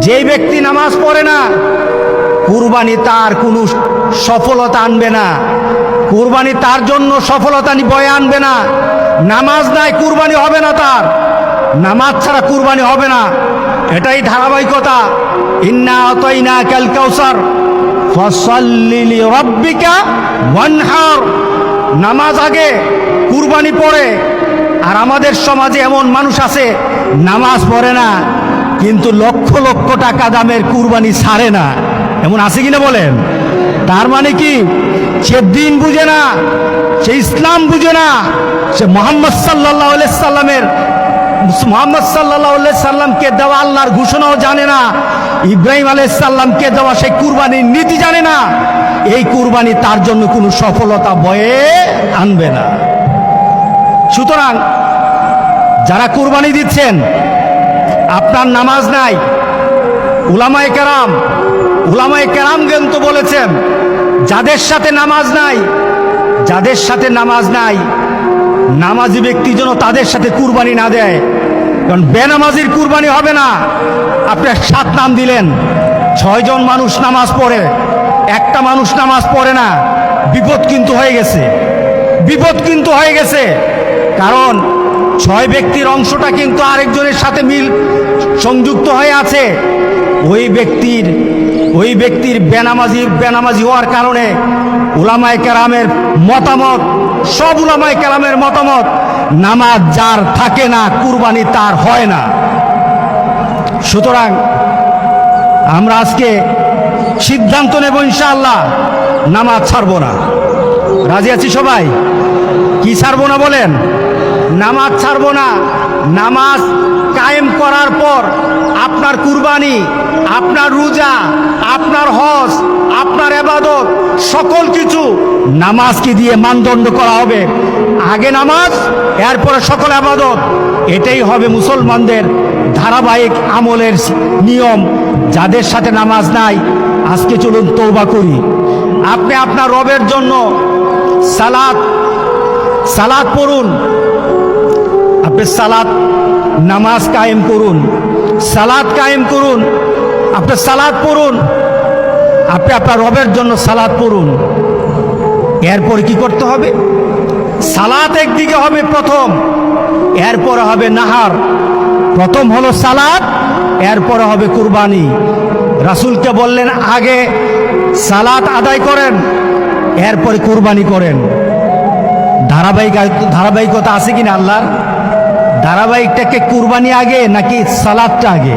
যেই ব্যক্তি নামাজ পড়ে না, কুরবানি তার কোনো সফলতা আনবে না, কুরবানি তার জন্য সফলতা বয়ে আনবে না। নামাজ নাই, কুরবানি হবে না তার, নামাজ ছাড়া কুরবানি হবে না। এটাই ধারাবাহিকতা। ইন্না আতাইনাকাল কাউসার ফাসাল্লি লিরাব্বিকা ওয়ানহার। নামাজ আগে, কুরবানি পড়ে। আর আমাদের সমাজে এমন মানুষ আছে নামাজ পড়ে না, কিন্তু লক্ষ লক্ষ টাকা দামের কুরবানি ছাড়ে না। এমন আছে কিনা বলেন? তার মানে কি? সে দিন বুঝে না, সে ইসলাম বুঝে না, সে মুহাম্মদ সাল্লাল্লাহু আলাইহি সাল্লামকে দেওয়া আল্লাহর ঘোষণাও জানে না, ইব্রাহিম আলাইহিস সালামকে দেওয়া সেই কুরবানির নীতি জানে না। এই কুরবানি তার জন্য কোনো সফলতা বয়ে আনবে না। সুতরাং যারা কুরবানি দিচ্ছেন, আপনার নামাজ নাই, উলামায়ে কেরাম কিন্তু বলেছেন যাদের সাথে নামাজ নাই, নামাজি ব্যক্তি যেন তাদের সাথে কুরবানি না দেয়। কারণ বেনামাজির কুরবানি হবে না। আপনি 7 নাম দিলেন, 6 জন মানুষ নামাজ পড়ে, একটা মানুষ নামাজ পড়ে না, বিপদ কিন্তু হয়ে গেছে। কারণ 6 ব্যক্তির অংশটা কিন্তু আরেকজনের সাথে সংযুক্ত হয়ে আছে। ওই ব্যক্তির বেনামাজি হওয়ার কারণে উলামায়ে কেরামের মতামত, সব উলামায়ে কেরামের মতামত, নামাজ যার থাকে না কুরবানি তার হয় না। সুতরাং আমরা আজকে সিদ্ধান্ত নেব ইনশাআল্লাহ নামাজ ছাড়বো না। রাজি আছি সবাই? কি ছাড়বো না বলেন? নামাজ ছাড়বো না। নামাজ কায়েম করার পর আপনার কুরবানি, আপনার রোজা, আপনার হজ, আপনার ইবাদত সকল কিছু নামাজকে দিয়ে মানদণ্ড করা হবে। আগে নামাজ, এরপরে সকল ইবাদত। এটাই হবে মুসলমানদের ধারাবাহিক আমলের নিয়ম। যাদের সাথে নামাজ নাই, আজকে চলুন তওবা করি। আপনি আপনার রবের জন্য সালাত পড়ুন, আপনি নামাজ কায়েম করুন, সালাত কায়েম করুন, আপনি সালাত পড়ুন, আপনি আপনার রবের জন্য সালাত পড়ুন। এরপরে কি করতে হবে? সালাত একদিকে হবে প্রথম, এরপরে হবে নাহার। প্রথম হলো সালাত, এরপরে হবে কুরবানি। রাসূলকে বললেন আগে সালাত আদায় করেন, এরপরে কুরবানি করেন। ধারাবাহিকতা আছে কিনা আল্লাহর? ধারাবাহিকটাকে কুরবানি আগে নাকি সালাতটা আগে?